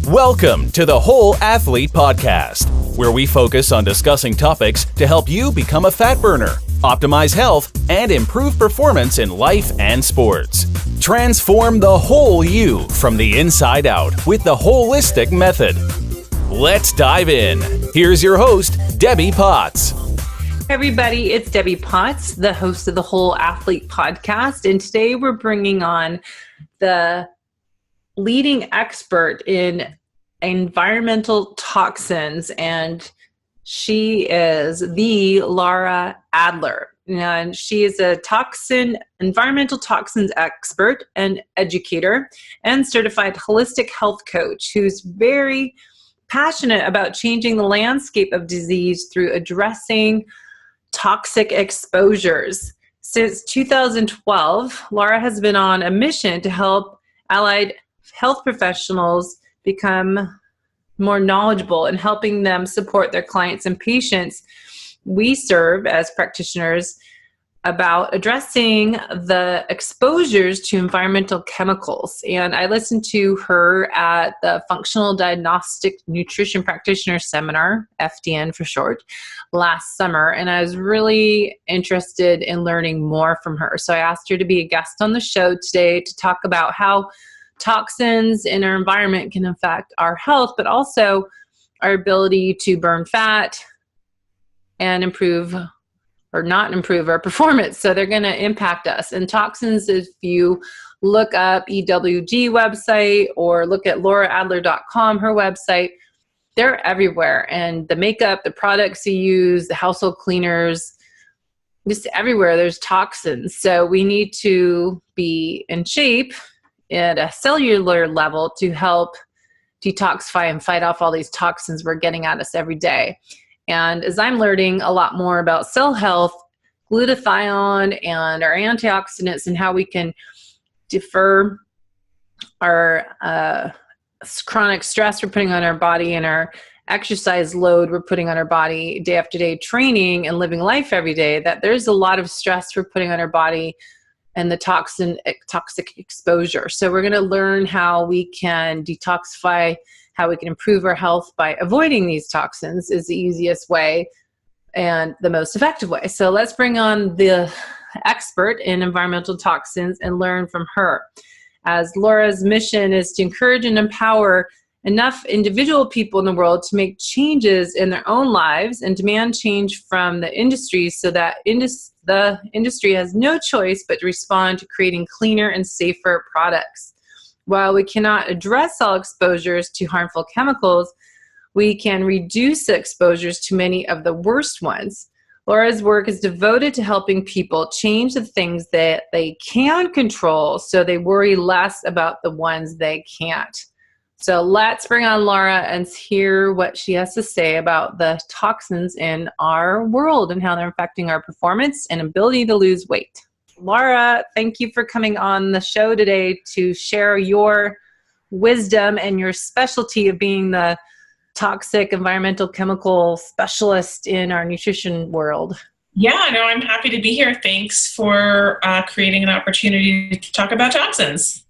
Welcome to the Whole Athlete Podcast, where we focus on discussing topics to help you become a fat burner, optimize health, and improve performance in life and sports. Transform the whole you from the inside out with the holistic method. Let's dive in. Here's your host, Debbie Potts. Hey everybody, it's Debbie Potts, the host of the Whole Athlete Podcast, and today we're bringing on the leading expert in environmental toxins, and she is the Lara Adler. And she is a environmental toxins expert and educator and certified holistic health coach who's very passionate about changing the landscape of disease through addressing toxic exposures. Since 2012, Lara has been on a mission to help allied health professionals become more knowledgeable and helping them support their clients and patients we serve as practitioners about addressing the exposures to environmental chemicals. And I listened to her at the Functional Diagnostic Nutrition Practitioner Seminar, FDN for short, last summer. And I was really interested in learning more from her. So I asked her to be a guest on the show today to talk about how toxins in our environment can affect our health, but also our ability to burn fat and improve or not improve our performance. So they're going to impact us. And toxins, if you look up EWG website or look at laraadler.com, her website, they're everywhere. And the makeup, the products you use, the household cleaners, just everywhere there's toxins. So we need to be in shape at a cellular level to help detoxify and fight off all these toxins we're getting at us every day. And as I'm learning a lot more about cell health, glutathione and our antioxidants and how we can defer our chronic stress we're putting on our body and our exercise load we're putting on our body day after day, training and living life every day, that there's a lot of stress we're putting on our body and the toxic exposure. So we're going to learn how we can detoxify, how we can improve our health by avoiding these toxins is the easiest way and the most effective way. So let's bring on the expert in environmental toxins and learn from her. As Laura's mission is to encourage and empower enough individual people in the world to make changes in their own lives and demand change from the industry so that the industry has no choice but to respond to creating cleaner and safer products. While we cannot address all exposures to harmful chemicals, we can reduce the exposures to many of the worst ones. Laura's work is devoted to helping people change the things that they can control so they worry less about the ones they can't. So let's bring on Lara and hear what she has to say about the toxins in our world and how they're affecting our performance and ability to lose weight. Lara, thank you for coming on the show today to share your wisdom and your specialty of being the toxic environmental chemical specialist in our nutrition world. Yeah, no, I'm happy to be here. Thanks for creating an opportunity to talk about toxins.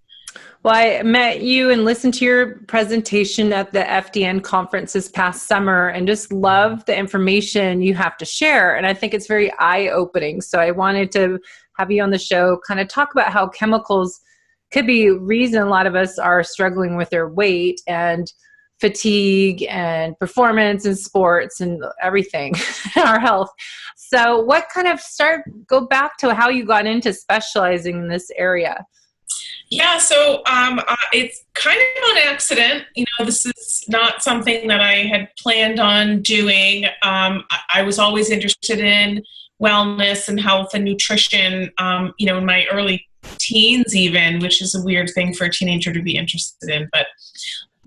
Well, I met you and listened to your presentation at the FDN conference this past summer and just love the information you have to share. And I think it's very eye-opening. So I wanted to have you on the show, kind of talk about how chemicals could be a reason a lot of us are struggling with their weight and fatigue and performance and sports and everything, our health. So go back to how you got into specializing in this area. Yeah, so it's kind of an accident. This is not something that I had planned on doing. I was always interested in wellness and health and nutrition, in my early teens even, which is a weird thing for a teenager to be interested in, but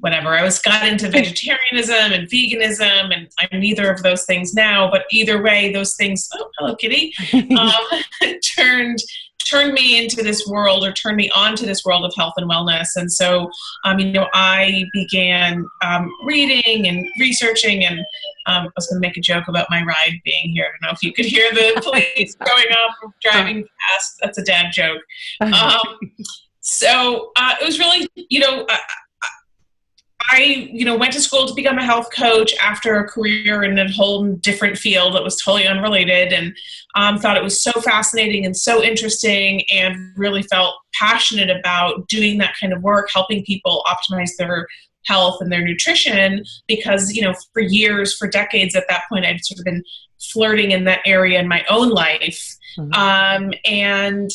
whatever. I got into vegetarianism and veganism, and I'm neither of those things now, but either way, those things, oh, hello, kitty, turned me into this world, or turned me onto this world of health and wellness. And so, I began reading and researching, and I was going to make a joke about my ride being here. I don't know if you could hear the police going up, driving past. That's a dad joke. So it was really, I, went to school to become a health coach after a career in a whole different field that was totally unrelated, and thought it was so fascinating and so interesting, and really felt passionate about doing that kind of work, helping people optimize their health and their nutrition, because, for years, for decades at that point, I'd sort of been flirting in that area in my own life. Mm-hmm. And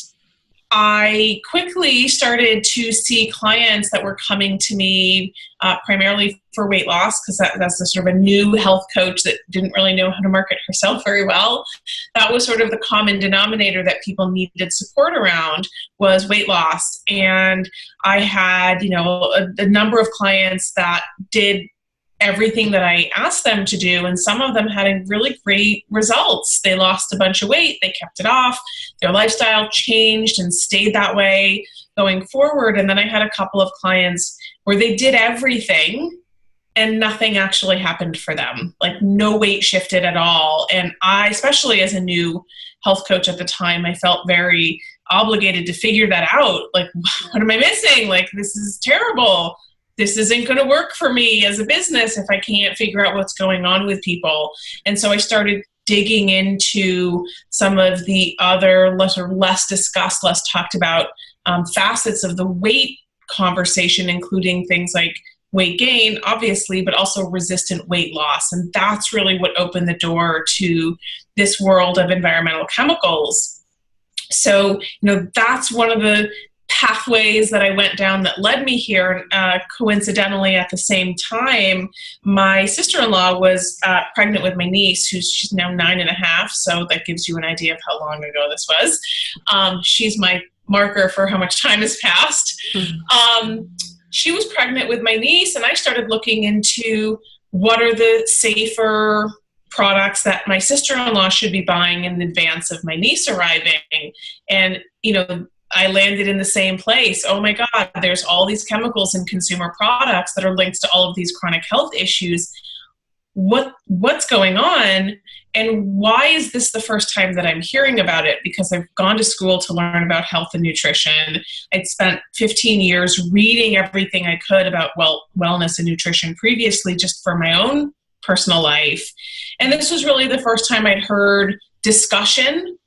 I quickly started to see clients that were coming to me primarily for weight loss, because that's the sort of a new health coach that didn't really know how to market herself very well. That was sort of the common denominator that people needed support around, was weight loss. And I had, a number of clients that did everything that I asked them to do, and some of them had really great results. They lost a bunch of weight, they kept it off, their lifestyle changed and stayed that way going forward. And then I had a couple of clients where they did everything and nothing actually happened for them, like no weight shifted at all. And I, especially as a new health coach at the time, I felt very obligated to figure that out. Like, what am I missing? Like, this is terrible. This isn't going to work for me as a business if I can't figure out what's going on with people. And so I started digging into some of the other less discussed, less talked about facets of the weight conversation, including things like weight gain, obviously, but also resistant weight loss. And that's really what opened the door to this world of environmental chemicals. So, that's one of the pathways that I went down that led me here. Coincidentally, at the same time, my sister-in-law was pregnant with my niece, she's now 9.5. So that gives you an idea of how long ago this was. She's my marker for how much time has passed. Mm-hmm. She was pregnant with my niece, and I started looking into what are the safer products that my sister-in-law should be buying in advance of my niece arriving. And, I landed in the same place. Oh my God, there's all these chemicals in consumer products that are linked to all of these chronic health issues. What's going on? And why is this the first time that I'm hearing about it? Because I've gone to school to learn about health and nutrition. I'd spent 15 years reading everything I could about wellness and nutrition previously, just for my own personal life. And this was really the first time I'd heard discussion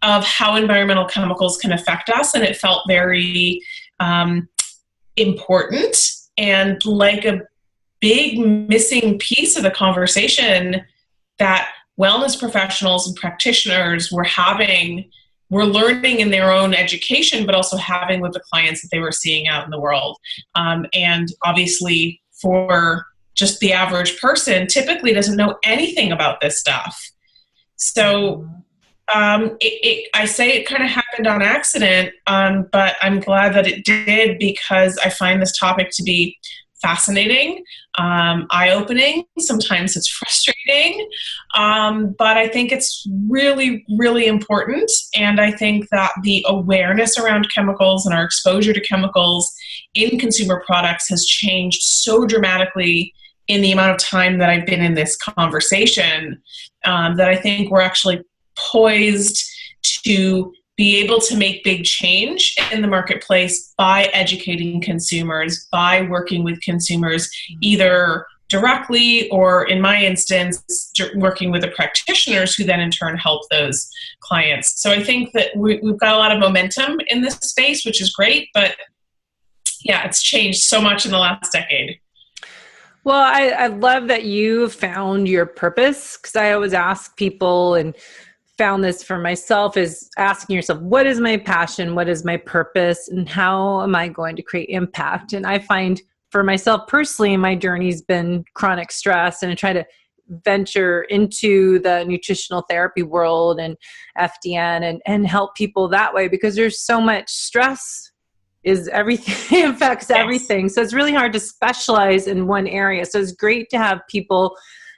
of how environmental chemicals can affect us. And it felt very important and like a big missing piece of the conversation that wellness professionals and practitioners were learning in their own education, but also having with the clients that they were seeing out in the world. And obviously, for just the average person, typically doesn't know anything about this stuff. So I say it kind of happened on accident, but I'm glad that it did, because I find this topic to be fascinating, eye-opening. Sometimes it's frustrating, but I think it's really, really important. And I think that the awareness around chemicals and our exposure to chemicals in consumer products has changed so dramatically in the amount of time that I've been in this conversation, that I think we're actually poised to be able to make big change in the marketplace by educating consumers, by working with consumers, either directly or, in my instance, working with the practitioners who then in turn help those clients. So I think that we've got a lot of momentum in this space, which is great, but yeah, it's changed so much in the last decade. Well, I love that you found your purpose, because I always ask people, and found this for myself, is asking yourself, what is my passion? What is my purpose? And how am I going to create impact? And I find for myself personally, my journey's been chronic stress, and I try to venture into the nutritional therapy world and FDN and help people that way, because there's so much stress is everything, it affects everything. So it's really hard to specialize in one area. So it's great to have people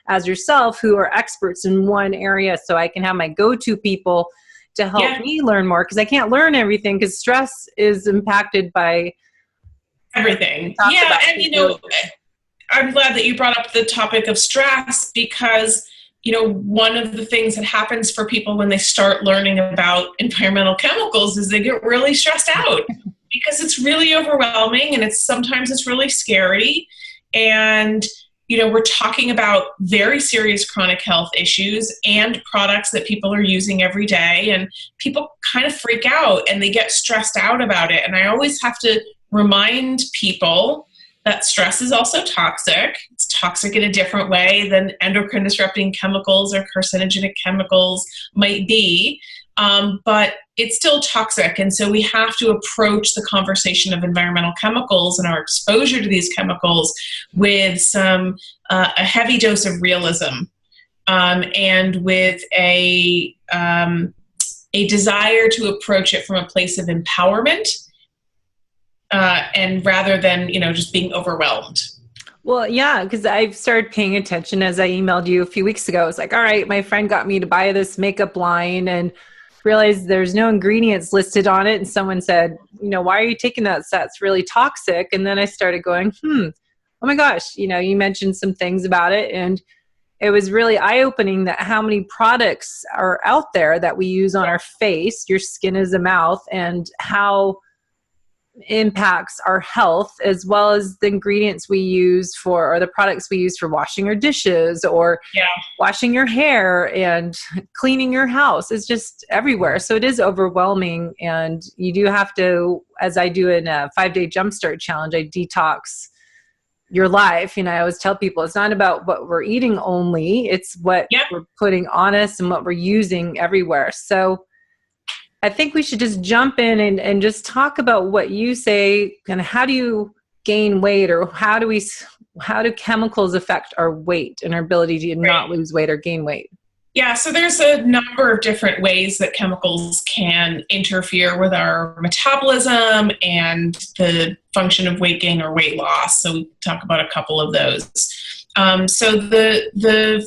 as yourself who are experts in one area, so I can have my go-to people to help me learn more, because I can't learn everything, because stress is impacted by everything. Yeah, and I'm glad that you brought up the topic of stress, because one of the things that happens for people when they start learning about environmental chemicals is they get really stressed out because it's really overwhelming, and sometimes it's really scary. And, we're talking about very serious chronic health issues and products that people are using every day. And people kind of freak out and they get stressed out about it. And I always have to remind people that stress is also toxic. It's toxic in a different way than endocrine disrupting chemicals or carcinogenic chemicals might be. But it's still toxic. And so we have to approach the conversation of environmental chemicals and our exposure to these chemicals with a heavy dose of realism, and with a desire to approach it from a place of empowerment, and rather than, just being overwhelmed. Well, yeah, because I've started paying attention as I emailed you a few weeks ago. I was like, all right, my friend got me to buy this makeup line and realized there's no ingredients listed on it. And someone said, why are you taking that? That's really toxic. And then I started going, oh my gosh, you mentioned some things about it. And it was really eye-opening that how many products are out there that we use on our face, your skin is a mouth, and how impacts our health, as well as the ingredients we use or the products we use for washing our dishes or washing your hair and cleaning your house. It's just everywhere. So it is overwhelming. And you do have to, as I do in a 5-day jumpstart challenge, I detox your life. I always tell people it's not about what we're eating only, it's what we're putting on us and what we're using everywhere. So I think we should just jump in and just talk about what you say, kind of how do you gain weight, or how do chemicals affect our weight and our ability to not lose weight or gain weight? Yeah, so there's a number of different ways that chemicals can interfere with our metabolism and the function of weight gain or weight loss. So we talk about a couple of those. So the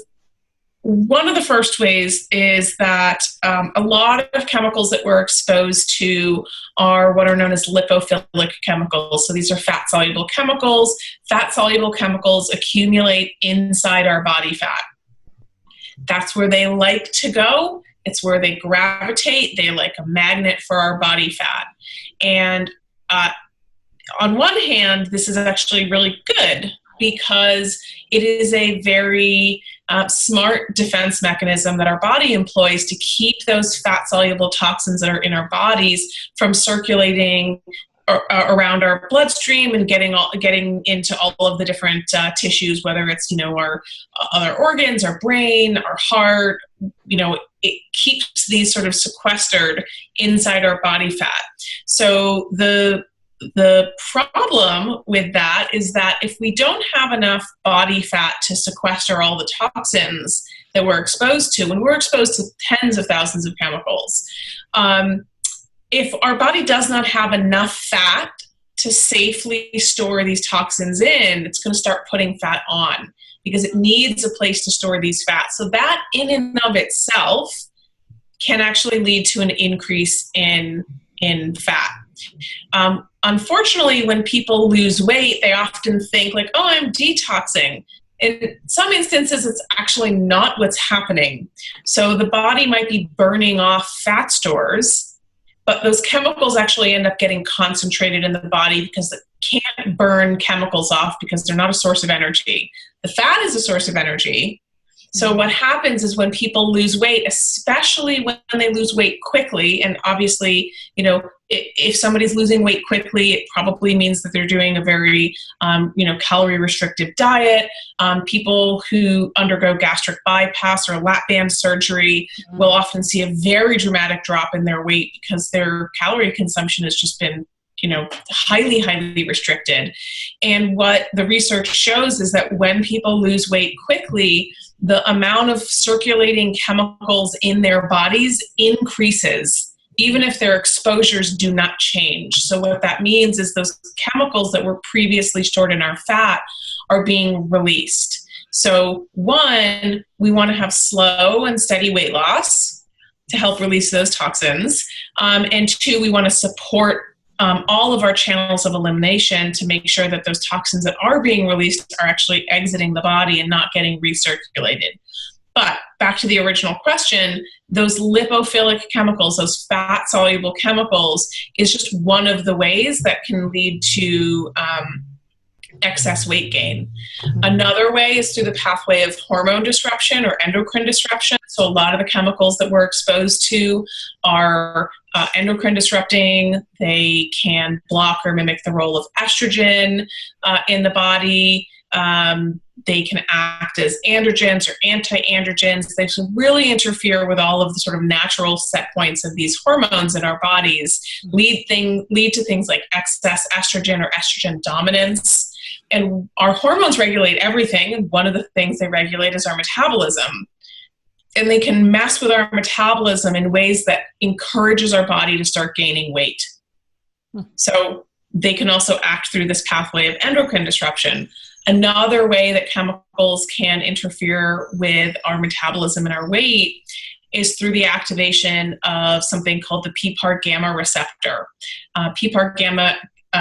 one of the first ways is that a lot of chemicals that we're exposed to are what are known as lipophilic chemicals. So these are fat-soluble chemicals. Fat-soluble chemicals accumulate inside our body fat. That's where they like to go. It's where they gravitate. They're like a magnet for our body fat. And on one hand, this is actually really good because it is a very smart defense mechanism that our body employs to keep those fat-soluble toxins that are in our bodies from circulating around our bloodstream and getting into all of the different tissues, whether it's our other organs, our brain, our heart. It keeps these sort of sequestered inside our body fat. So the problem with that is that if we don't have enough body fat to sequester all the toxins that we're exposed to, when we're exposed to tens of thousands of chemicals, if our body does not have enough fat to safely store these toxins in, it's going to start putting fat on because it needs a place to store these fats. So that in and of itself can actually lead to an increase in fat. Unfortunately, when people lose weight, they often think like, oh, I'm detoxing. In some instances, it's actually not what's happening. So the body might be burning off fat stores, but those chemicals actually end up getting concentrated in the body because it can't burn chemicals off because they're not a source of energy. The fat is a source of energy. So what happens is when people lose weight, especially when they lose weight quickly, and obviously, if somebody's losing weight quickly, it probably means that they're doing a very, calorie restrictive diet. People who undergo gastric bypass or lap band surgery will often see a very dramatic drop in their weight because their calorie consumption has just been highly, highly restricted. And what the research shows is that when people lose weight quickly, the amount of circulating chemicals in their bodies increases, even if their exposures do not change. So what that means is those chemicals that were previously stored in our fat are being released. So one, we want to have slow and steady weight loss to help release those toxins. And two, we want to support all of our channels of elimination to make sure that those toxins that are being released are actually exiting the body and not getting recirculated. But back to the original question, those lipophilic chemicals, those fat-soluble chemicals, is just one of the ways that can lead to excess weight gain. Another way is through the pathway of hormone disruption or endocrine disruption. So a lot of the chemicals that we're exposed to are endocrine disrupting. They can block or mimic the role of estrogen in the body. They can act as androgens or anti-androgens. They should really interfere with all of the sort of natural set points of these hormones in our bodies, lead to things like excess estrogen or estrogen dominance. And our hormones regulate everything. And one of the things they regulate is our metabolism. And they can mess with our metabolism in ways that encourages our body to start gaining weight. So they can also act through this pathway of endocrine disruption. Another way that chemicals can interfere with our metabolism and our weight is through the activation of something called the PPAR gamma receptor. PPAR gamma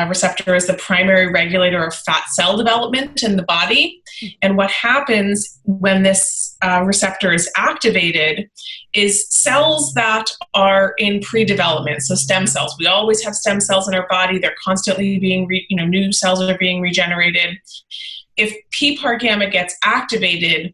receptor is the primary regulator of fat cell development in the body. And what happens when this receptor is activated is cells that are in pre-development, so stem cells. We always have stem cells in our body. They're constantly being, new cells are being regenerated. If PPAR gamma gets activated,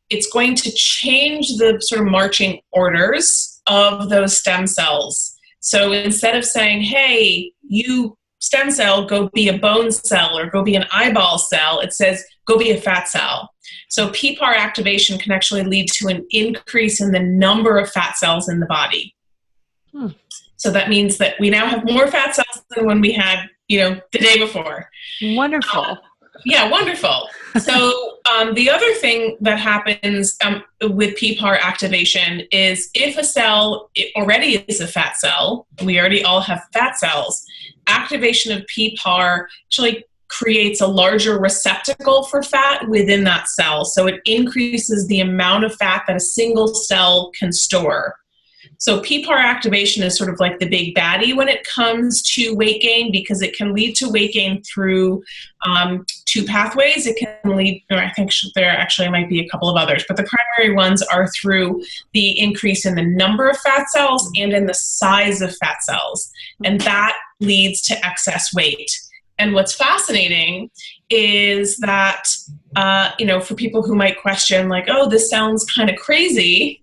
it's going to change the sort of marching orders of those stem cells. So instead of saying, hey, you stem cell, go be a bone cell or go be an eyeball cell, it says, go be a fat cell. So PPAR activation can actually lead to an increase in the number of fat cells in the body. So that means that we now have more fat cells than when we had, the day before. Wonderful. Yeah, wonderful. So the other thing that happens with PPAR activation is if a cell already is a fat cell, we already all have fat cells, activation of PPAR actually creates a larger receptacle for fat within that cell. So it increases the amount of fat that a single cell can store. So PPAR activation is sort of like the big baddie when it comes to weight gain, because it can lead to weight gain through two pathways. It can lead, or I think there actually might be a couple of others, but the primary ones are through the increase in the number of fat cells and in the size of fat cells. And that leads to excess weight. And what's fascinating is that, for people who might question like, oh, this sounds kind of crazy,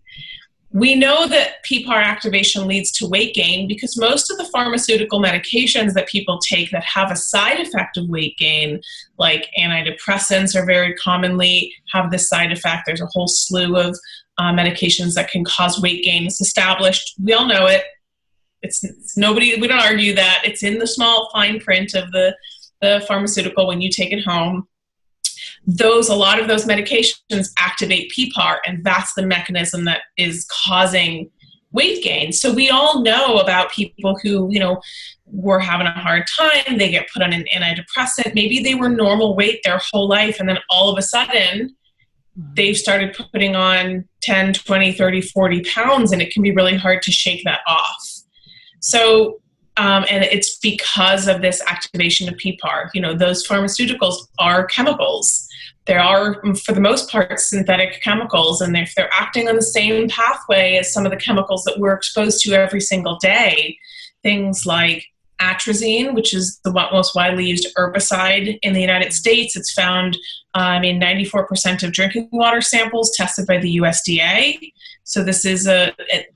we know that PPAR activation leads to weight gain because most of the pharmaceutical medications that people take that have a side effect of weight gain, like antidepressants, are very commonly have this side effect. There's a whole slew of medications that can cause weight gain. It's established. We all know it. It's nobody, we don't argue that. It's in the small fine print of the pharmaceutical when you take it home. A lot of those medications activate PPAR, and that's the mechanism that is causing weight gain. So we all know about people who, were having a hard time. They get put on an antidepressant. Maybe they were normal weight their whole life, and then all of a sudden they've started putting on 10, 20, 30, 40 pounds, and it can be really hard to shake that off. So, and it's because of this activation of PPAR. Those pharmaceuticals are chemicals. There are, for the most part, synthetic chemicals, and if they're acting on the same pathway as some of the chemicals that we're exposed to every single day, things like atrazine, which is the most widely used herbicide in the United States. It's found in 94% of drinking water samples tested by the USDA. So this is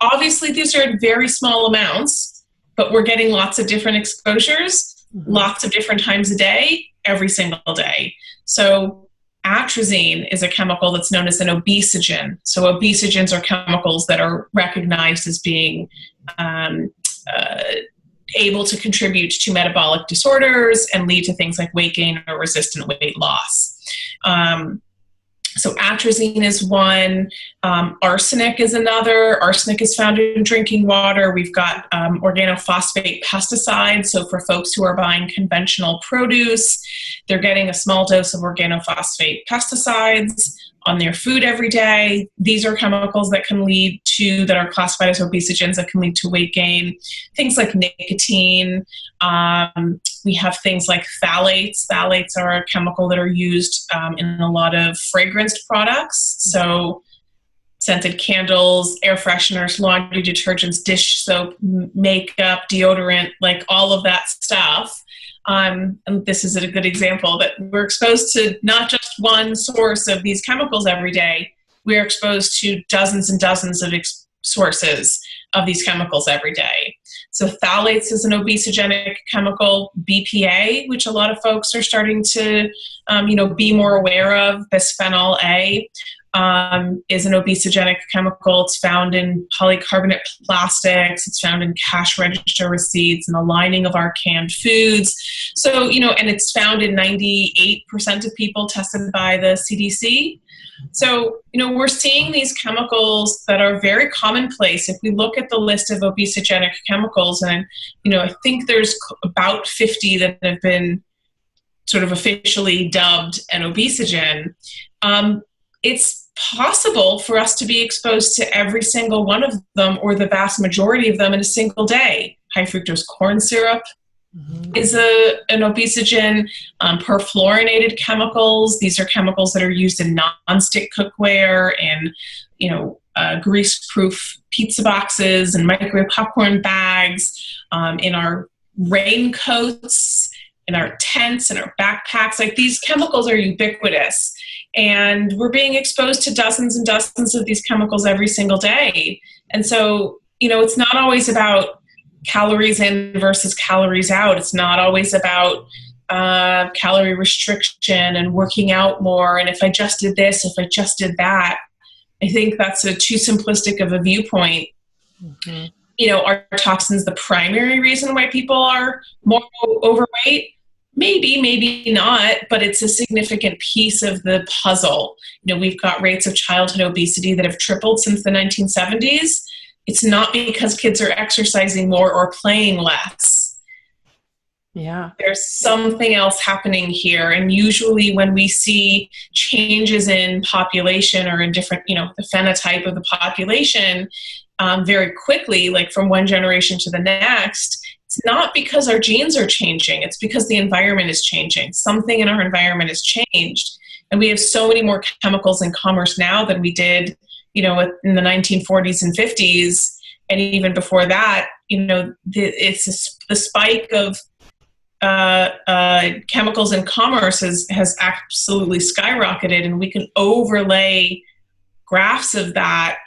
obviously these are very small amounts, but we're getting lots of different exposures, lots of different times a day, every single day. So atrazine is a chemical that's known as an obesogen. So obesogens are chemicals that are recognized as being able to contribute to metabolic disorders and lead to things like weight gain or resistant weight loss. So atrazine is one. Arsenic is another. Arsenic is found in drinking water. We've got organophosphate pesticides. So for folks who are buying conventional produce, they're getting a small dose of organophosphate pesticides on their food every day. These are chemicals that are classified as obesogens that can lead to weight gain. Things like nicotine. We have things like phthalates. Phthalates are a chemical that are used in a lot of fragranced products. So scented candles, air fresheners, laundry detergents, dish soap, makeup, deodorant, like all of that stuff. and this is a good example, that we're exposed to not just one source of these chemicals every day, we're exposed to dozens and dozens of sources of these chemicals every day. So phthalates is an obesogenic chemical. BPA, which a lot of folks are starting to, be more aware of, bisphenol A, is an obesogenic chemical. It's found in polycarbonate plastics. It's found in cash register receipts and the lining of our canned foods. So, and it's found in 98% of people tested by the CDC. So, we're seeing these chemicals that are very commonplace. If we look at the list of obesogenic chemicals, and, I think there's about 50 that have been sort of officially dubbed an obesogen, it's possible for us to be exposed to every single one of them, or the vast majority of them, in a single day. High fructose corn syrup is an obesogen. Perfluorinated chemicals, these are chemicals that are used in nonstick cookware and grease-proof pizza boxes and microwave popcorn bags, in our raincoats, in our tents, in our backpacks. Like, these chemicals are ubiquitous, and we're being exposed to dozens and dozens of these chemicals every single day. And so, it's not always about calories in versus calories out. It's not always about calorie restriction and working out more, and if I just did this, if I just did that. I think that's a too simplistic of a viewpoint. Are toxins the primary reason why people are more overweight? Maybe not, but it's a significant piece of the puzzle. We've got rates of childhood obesity that have tripled since the 1970s. It's not because kids are exercising more or playing less. Yeah. There's something else happening here. And usually when we see changes in population or in different, the phenotype of the population very quickly, like from one generation to the next, it's not because our genes are changing. It's because the environment is changing. Something in our environment has changed. And we have so many more chemicals in commerce now than we did, in the 1940s and 50s. And even before that, it's the spike of chemicals in commerce has absolutely skyrocketed. And we can overlay graphs of that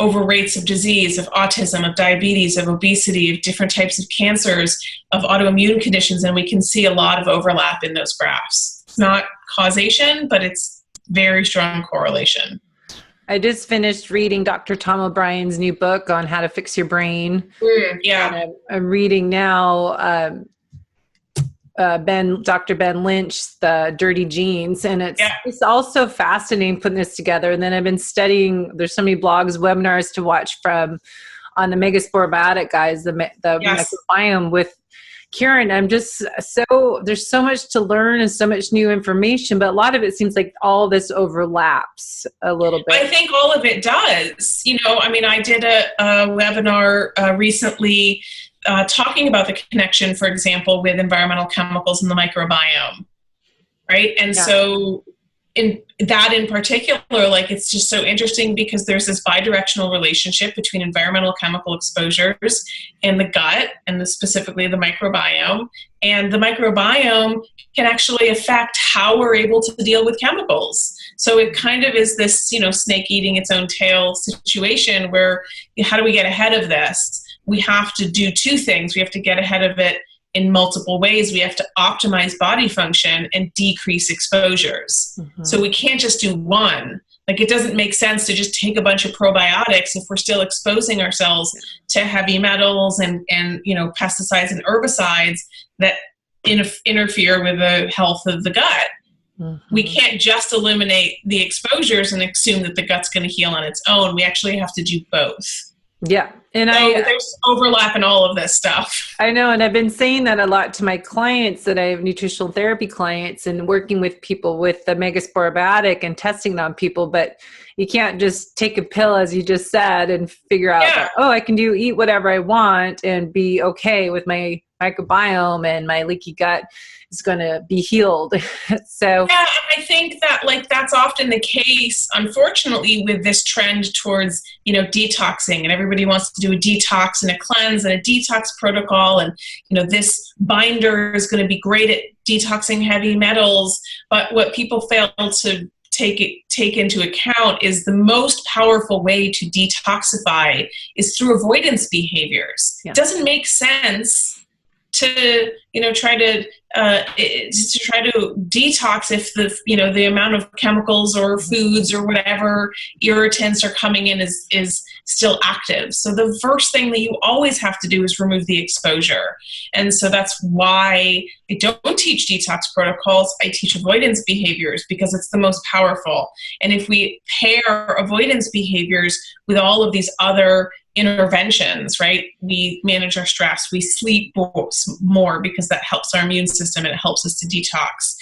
over rates of disease, of autism, of diabetes, of obesity, of different types of cancers, of autoimmune conditions, and we can see a lot of overlap in those graphs. It's not causation, but it's very strong correlation. I just finished reading Dr. Tom O'Brien's new book on how to fix your brain. Yeah. And I'm reading now Dr. Ben Lynch, The Dirty Genes. And it's also fascinating putting this together. And then I've been studying, there's so many blogs, webinars to watch on the Megasporobiotic guys, the microbiome with Karen. I'm just there's so much to learn and so much new information, but a lot of it seems like all this overlaps a little bit. I think all of it does. I did a webinar recently talking about the connection, for example, with environmental chemicals in the microbiome, right? And so in particular, it's just so interesting because there's this bidirectional relationship between environmental chemical exposures and the gut, and specifically the microbiome. And the microbiome can actually affect how we're able to deal with chemicals. So it kind of is this, snake eating its own tail situation where, how do we get ahead of this? We have to do two things. We have to get ahead of it in multiple ways. We have to optimize body function and decrease exposures. So we can't just do one. Like, it doesn't make sense to just take a bunch of probiotics if we're still exposing ourselves to heavy metals and pesticides and herbicides that interfere with the health of the gut. We can't just eliminate the exposures and assume that the gut's going to heal on its own. We actually have to do both. Yeah. And there's overlap in all of this stuff. I know. And I've been saying that a lot to my clients, that I have nutritional therapy clients, and working with people with the Megasporobiotic and testing it on people. But you can't just take a pill, as you just said, and figure out, I can eat whatever I want and be okay with my microbiome and my leaky gut is going to be healed. So yeah, I think that that's often the case, unfortunately, with this trend towards, detoxing, and everybody wants to do a detox and a cleanse and a detox protocol. And, this binder is going to be great at detoxing heavy metals. But what people fail to take into account is the most powerful way to detoxify is through avoidance behaviors. Yeah. It doesn't make sense to try to detox if the amount of chemicals or foods or whatever irritants are coming in is still active. So the first thing that you always have to do is remove the exposure. And so that's why I don't teach detox protocols. I teach avoidance behaviors because it's the most powerful. And if we pair avoidance behaviors with all of these other interventions, right? We manage our stress, we sleep more because that helps our immune system and it helps us to detox.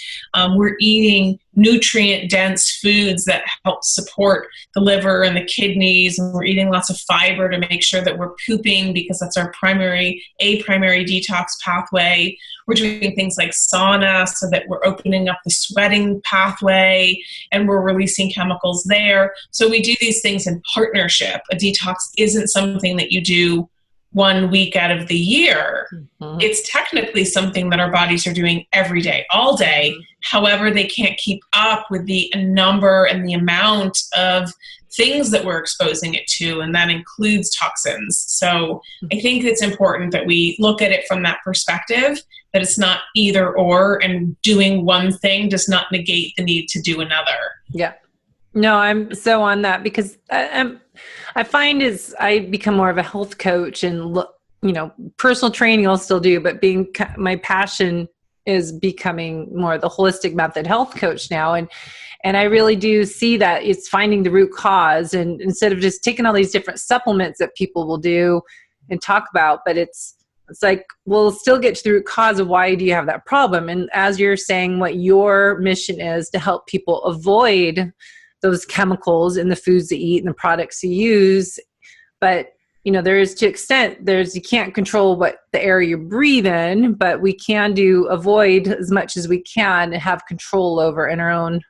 We're eating nutrient-dense foods that help support the liver and the kidneys, and we're eating lots of fiber to make sure that we're pooping because that's our primary detox pathway. We're doing things like sauna so that we're opening up the sweating pathway and we're releasing chemicals there. So we do these things in partnership. A detox isn't something that you do 1 week out of the year. Mm-hmm. It's technically something that our bodies are doing every day, all day. Mm-hmm. However, they can't keep up with the number and the amount of things that we're exposing it to, and that includes toxins. So I think it's important that we look at it from that perspective, that it's not either or, and doing one thing does not negate the need to do another. Yeah. No, I'm so on that because I find as I become more of a health coach and personal training I'll still do, but my passion is becoming more the holistic method health coach now. And I really do see that it's finding the root cause, and instead of just taking all these different supplements that people will do and talk about, but it's like, we'll still get to the root cause of why do you have that problem. And as you're saying, what your mission is to help people avoid those chemicals in the foods they eat and the products you use. But, there's to extent, you can't control what the air you breathe in, but we can avoid as much as we can and have control over in our own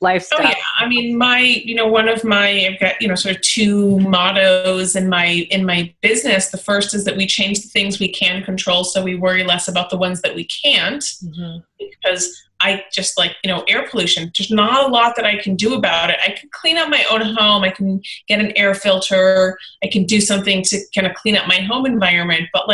lifestyle. Oh yeah. I mean, one of my, I've got, sort of two mottos in my business. The first is that we change the things we can control so we worry less about the ones that we can't. Mm-hmm. Because I just air pollution. There's not a lot that I can do about it. I can clean up my own home. I can get an air filter. I can do something to kind of clean up my home environment. But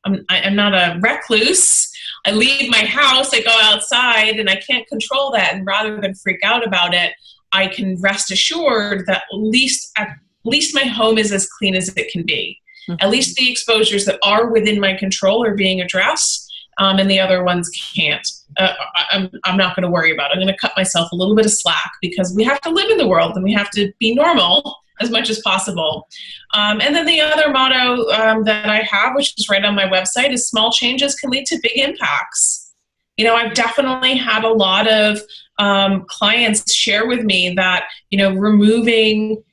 I'm not a recluse. I leave my house, I go outside, and I can't control that. And rather than freak out about it, I can rest assured that at least my home is as clean as it can be. Mm-hmm. At least the exposures that are within my control are being addressed, and the other ones can't. I'm not going to worry about it. I'm going to cut myself a little bit of slack because we have to live in the world and we have to be normal as much as possible. And then the other motto that I have, which is right on my website, is small changes can lead to big impacts. I've definitely had a lot of clients share with me that, removing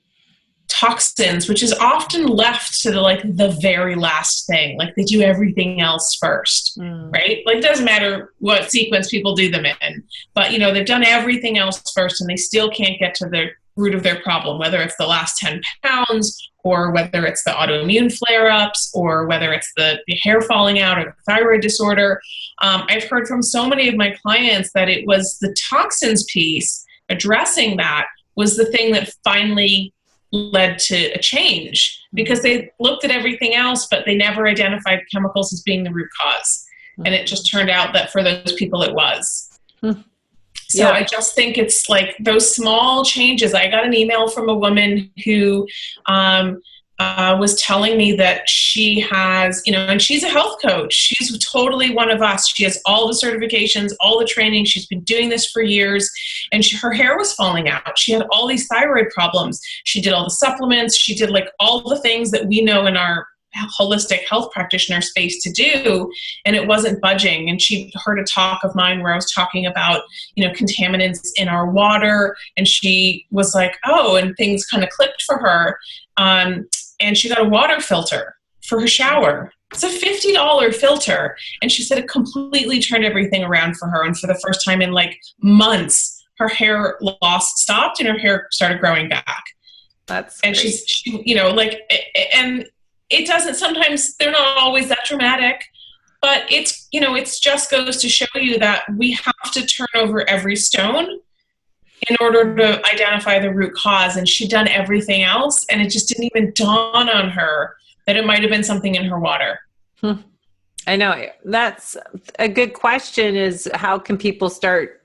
toxins, which is often left to the very last thing. Like they do everything else first, right? It doesn't matter what sequence people do them in, but they've done everything else first and they still can't get to the root of their problem, whether it's the last 10 pounds or whether it's the autoimmune flare-ups or whether it's the hair falling out or the thyroid disorder. I've heard from so many of my clients that it was the toxins piece, addressing that was the thing that finally led to a change, because they looked at everything else, but they never identified chemicals as being the root cause. And it just turned out that for those people it was. So yeah. I just think it's those small changes. I got an email from a woman who was telling me that she has, and she's a health coach. She's totally one of us. She has all the certifications, all the training. She's been doing this for years, and her hair was falling out. She had all these thyroid problems. She did all the supplements. She did all the things that we know in our holistic health practitioner space to do, and it wasn't budging. And she heard a talk of mine where I was talking about, contaminants in our water, and she was like, oh, and things kind of clicked for her. And she got a water filter for her shower. It's a $50 filter. And she said it completely turned everything around for her. And for the first time in like months, her hair loss stopped and her hair started growing back. That's and great. she, you know, like, and it doesn't, sometimes they're not always that dramatic, but it's, you know, it's just goes to show you that we have to turn over every stone in order to identify the root cause. And she'd done everything else, and it just didn't even dawn on her that it might have been something in her water. I know. That's a good question, is how can people start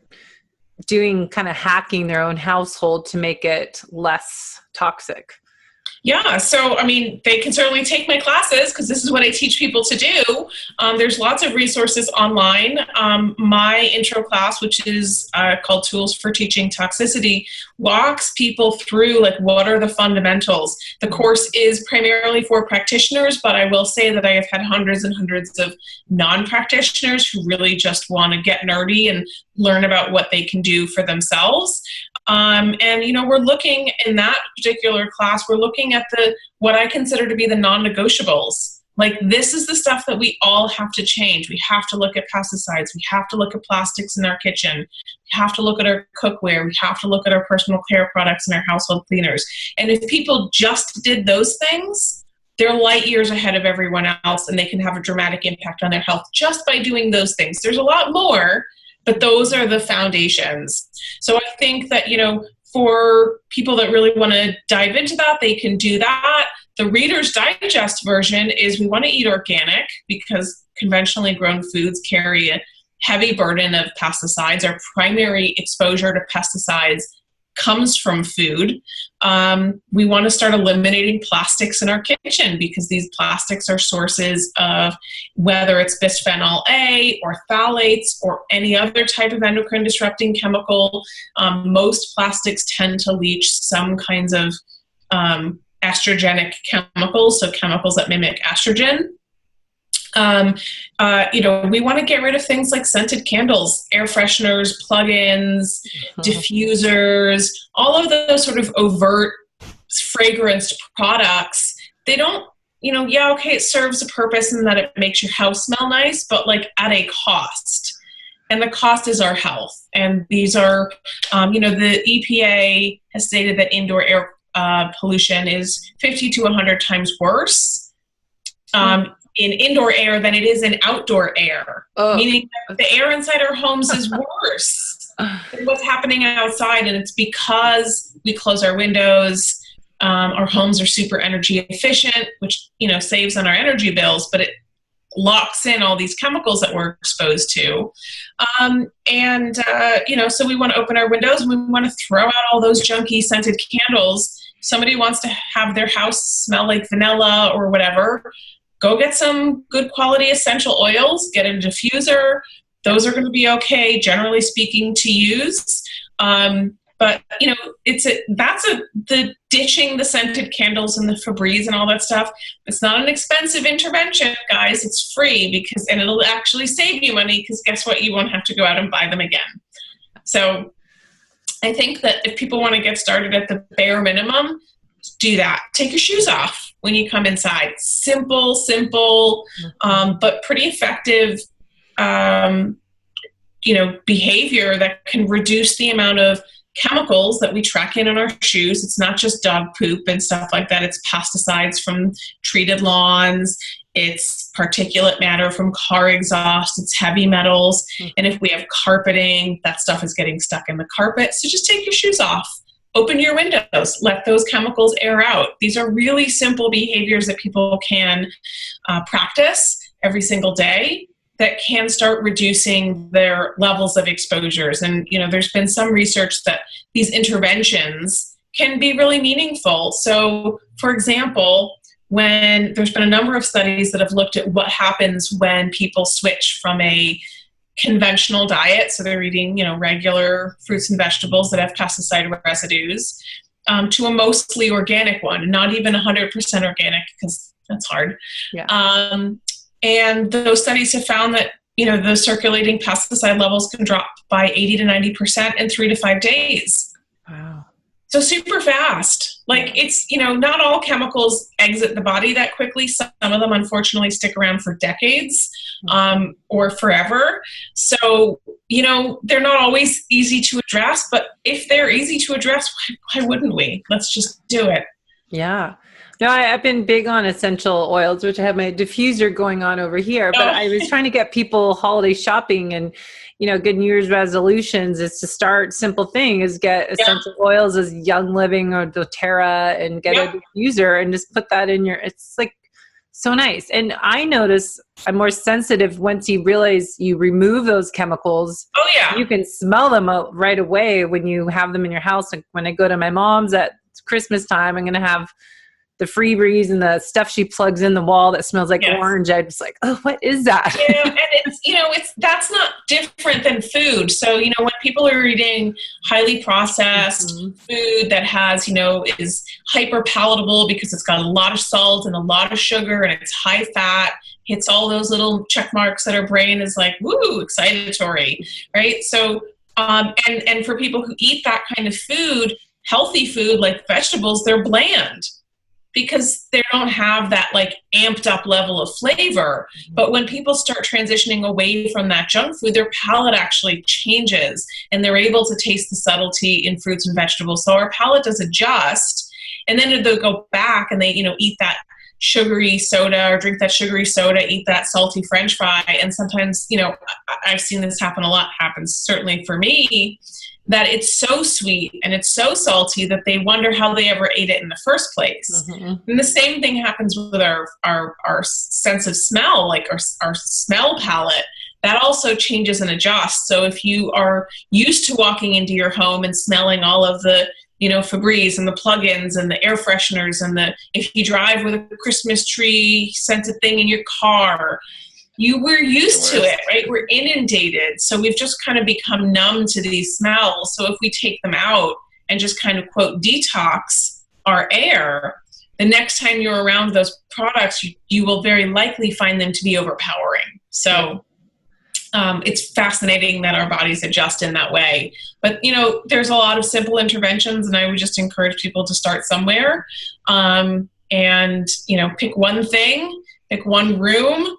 doing kind of hacking their own household to make it less toxic? Yeah, so I mean, they can certainly take my classes because this is what I teach people to do. There's lots of resources online. My intro class, which is called Tools for Teaching Toxicity, walks people through like what are the fundamentals. The course is primarily for practitioners, but I will say that I have had hundreds and hundreds of non-practitioners who really just want to get nerdy and learn about what they can do for themselves. And, you know, we're looking in that particular class, we're looking at what I consider to be the non-negotiables. Like, this is the stuff that we all have to change. We have to look at pesticides. We have to look at plastics in our kitchen. We have to look at our cookware. We have to look at our personal care products and our household cleaners. And if people just did those things, they're light years ahead of everyone else, and they can have a dramatic impact on their health just by doing those things. There's a lot more, but those are the foundations. So I think that, you know, for people that really want to dive into that, they can do that. The Reader's Digest version is we want to eat organic because conventionally grown foods carry a heavy burden of pesticides. Our primary exposure to pesticides comes from food. We want to start eliminating plastics in our kitchen because these plastics are sources of, whether it's bisphenol A or phthalates or any other type of endocrine disrupting chemical. Most plastics tend to leach some kinds of estrogenic chemicals, so chemicals that mimic estrogen. You know, we want to get rid of things like scented candles, air fresheners, plug-ins, diffusers, all of those sort of overt fragranced products. They don't, you know, yeah, okay, it serves a purpose in that it makes your house smell nice, but like at a cost. And the cost is our health. And these are, you know, the EPA has stated that indoor air pollution is 50 to 100 times worse in indoor air than it is in outdoor air, meaning that the air inside our homes is worse than what's happening outside. And it's because we close our windows. Our homes are super energy efficient, which, you know, saves on our energy bills, but it locks in all these chemicals that we're exposed to. You know, so we want to open our windows and we want to throw out all those junky scented candles. Somebody wants to have their house smell like vanilla or whatever. Go get some good quality essential oils, get a diffuser. Those are going to be okay, generally speaking, to use. But, you know, the ditching the scented candles and the Febreze and all that stuff. It's not an expensive intervention, guys. It's free and it'll actually save you money because guess what? You won't have to go out and buy them again. So I think that if people want to get started at the bare minimum, do that. Take your shoes off when you come inside. Simple, but pretty effective, you know, behavior that can reduce the amount of chemicals that we track in our shoes. It's not just dog poop and stuff like that. It's pesticides from treated lawns. It's particulate matter from car exhaust. It's heavy metals. And if we have carpeting, that stuff is getting stuck in the carpet. So just take your shoes off. Open your windows, let those chemicals air out. These are really simple behaviors that people can practice every single day that can start reducing their levels of exposures. And, you know, there's been some research that these interventions can be really meaningful. So, for example, when there's been a number of studies that have looked at what happens when people switch from a conventional diet, so they're eating, you know, regular fruits and vegetables that have pesticide residues, to a mostly organic one, not even 100% organic because that's hard. Yeah. And those studies have found that, you know, the circulating pesticide levels can drop by 80 to 90% in 3 to 5 days. Wow. So super fast. Like it's, not all chemicals exit the body that quickly. Some of them unfortunately stick around for decades, or forever. So, they're not always easy to address, but if they're easy to address, why wouldn't we? Let's just do it. Yeah. No, I've been big on essential oils, which I have my diffuser going on over here, but I was trying to get people holiday shopping and, good New Year's resolutions is to start simple thing is get essential oils as Young Living or doTERRA and get a diffuser and just put that in it's like so nice. And I notice I'm more sensitive once you realize you remove those chemicals. Oh yeah. You can smell them right away when you have them in your house. Like when I go to my mom's at Christmas time, I'm going to have the Febreze and the stuff she plugs in the wall that smells like orange. I'm just like, oh, what is that? Yeah, and it's that's not different than food. So, when people are eating highly processed food that has, is hyper palatable because it's got a lot of salt and a lot of sugar and it's high fat, hits all those little check marks that our brain is like, woo, excitatory, right? So, and for people who eat that kind of food, healthy food like vegetables, they're bland, because they don't have that like amped up level of flavor. But when people start transitioning away from that junk food, their palate actually changes and they're able to taste the subtlety in fruits and vegetables. So our palate does adjust, and then they'll go back and they, eat that sugary soda or drink that sugary soda, eat that salty French fry. And sometimes, I've seen this happen a lot, happens certainly for me, that it's so sweet and it's so salty that they wonder how they ever ate it in the first place. And the same thing happens with our sense of smell, like our smell palette. That also changes and adjusts. So if you are used to walking into your home and smelling all of the, Febreze and the plugins and the air fresheners and if you drive with a Christmas tree scented thing in your car, we're used to it, right? We're inundated. So we've just kind of become numb to these smells. So if we take them out and just kind of quote detox our air, the next time you're around those products, you will very likely find them to be overpowering. So it's fascinating that our bodies adjust in that way. But, there's a lot of simple interventions, and I would just encourage people to start somewhere and, pick one thing, pick one room,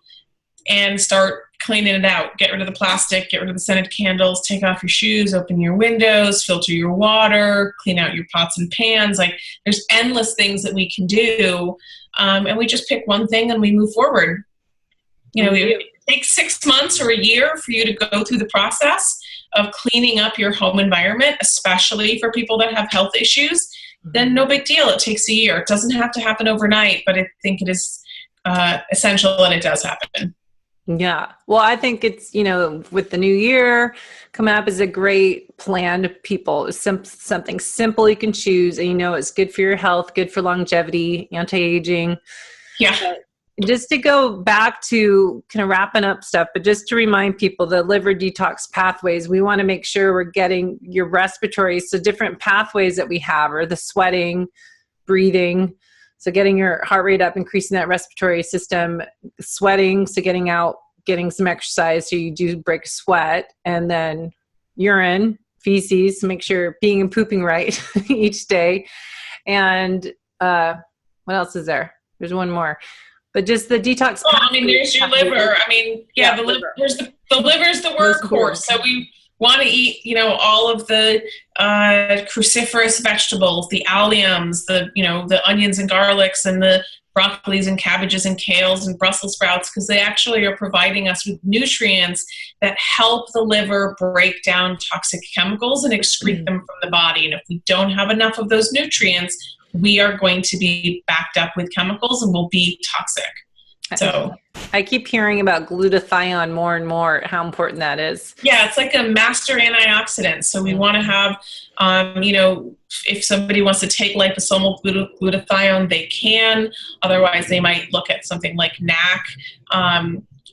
and start cleaning it out. Get rid of the plastic, get rid of the scented candles, take off your shoes, open your windows, filter your water, clean out your pots and pans. Like there's endless things that we can do. And we just pick one thing and we move forward. It takes 6 months or a year for you to go through the process of cleaning up your home environment, especially for people that have health issues. Then no big deal. It takes a year. It doesn't have to happen overnight, but I think it is essential that it does happen. Yeah. Well, I think it's, with the new year coming up is a great plan to people. It's something simple you can choose and it's good for your health, good for longevity, anti-aging. Yeah. Just to go back to kind of wrapping up stuff, but just to remind people the liver detox pathways, we want to make sure we're getting your respiratory. So different pathways that we have are the sweating, breathing. So getting your heart rate up, increasing that respiratory system, sweating, so getting some exercise so you do break a sweat, and then urine, feces, to make sure you're peeing and pooping right each day. And what else is there? There's one more. But just the detox. There's your liver. The liver. The liver's the workhorse. So we want to eat, all of the cruciferous vegetables, the alliums, the onions and garlics and the broccolis and cabbages and kales and Brussels sprouts, because they actually are providing us with nutrients that help the liver break down toxic chemicals and excrete them from the body. And if we don't have enough of those nutrients, we are going to be backed up with chemicals and will be toxic. So I keep hearing about glutathione more and more, how important that is. Yeah, it's like a master antioxidant. So we want to have, if somebody wants to take liposomal glutathione, they can. Otherwise, they might look at something like NAC,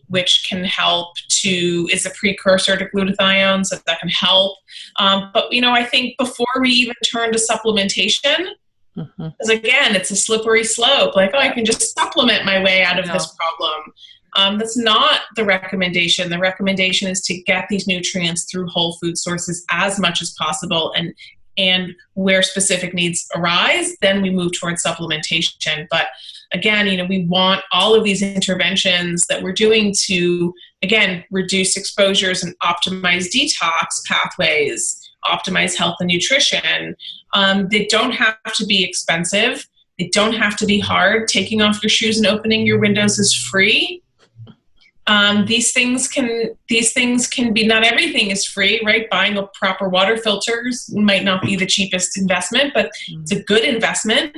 which can help is a precursor to glutathione, so that can help. But, I think before we even turn to supplementation, because again, it's a slippery slope. Like, I can just supplement my way out of this problem. That's not the recommendation. The recommendation is to get these nutrients through whole food sources as much as possible and and where specific needs arise, then we move towards supplementation. But again, we want all of these interventions that we're doing to, again, reduce exposures and optimize detox pathways, optimize health and nutrition. They don't have to be expensive. They don't have to be hard. Taking off your shoes and opening your windows is free. These things can be, not everything is free, right? Buying a proper water filters might not be the cheapest investment, but it's a good investment.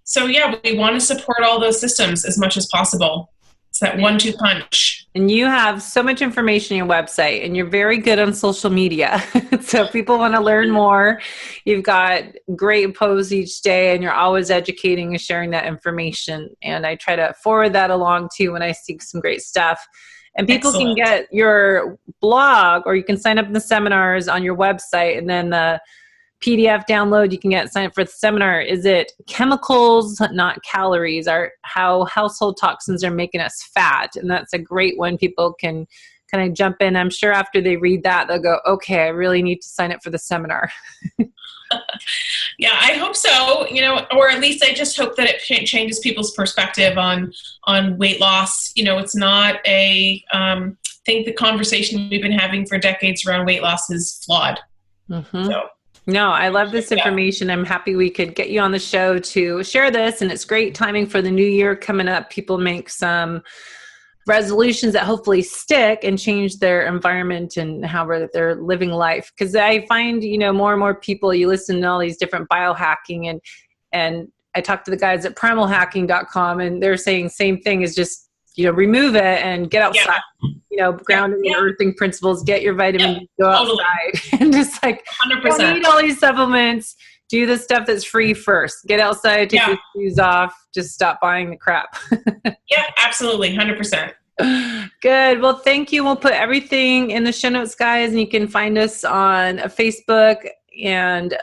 So yeah, we want to support all those systems as much as possible. It's that 1-2 punch. And you have so much information on your website, and you're very good on social media. So if people want to learn more, you've got great posts each day, and you're always educating and sharing that information. And I try to forward that along too when I see some great stuff. And people Excellent. can get your blog, or you can sign up in the seminars on your website, and then the PDF download, you can sign up for the seminar. Is it chemicals, not calories, or how household toxins are making us fat? And that's a great one. People can kind of jump in. I'm sure after they read that, they'll go, okay, I really need to sign up for the seminar. Yeah, I hope so, or at least I just hope that it changes people's perspective on weight loss. It's not I think the conversation we've been having for decades around weight loss is flawed. Mm-hmm. So. No, I love this information. I'm happy we could get you on the show to share this. And it's great timing for the new year coming up. People make some resolutions that hopefully stick and change their environment and how they're living life. Because I find, more and more people, you listen to all these different biohacking, and I talk to the guys at primalhacking.com, and they're saying same thing is just, remove it and get outside, grounding and earthing principles, get your vitamin D, go outside. And just 100%. Don't need all these supplements. Do the stuff that's free first. Get outside, take your shoes off, just stop buying the crap. Yeah, absolutely. 100%. Good. Well, thank you. We'll put everything in the show notes, guys, and you can find us on Facebook and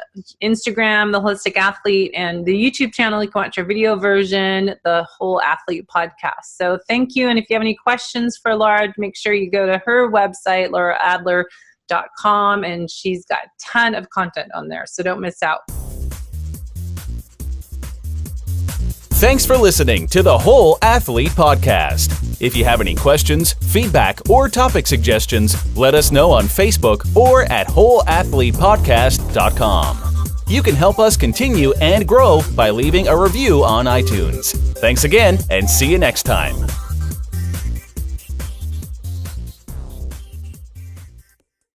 Instagram, The Holistic Athlete, and the YouTube channel. You can watch our video version, The Whole Athlete Podcast. So thank you. And if you have any questions for Lara, make sure you go to her website, LaraAdler.com, and she's got a ton of content on there. So don't miss out. Thanks for listening to the Whole Athlete Podcast. If you have any questions, feedback, or topic suggestions, let us know on Facebook or at wholeathletepodcast.com. You can help us continue and grow by leaving a review on iTunes. Thanks again, and see you next time.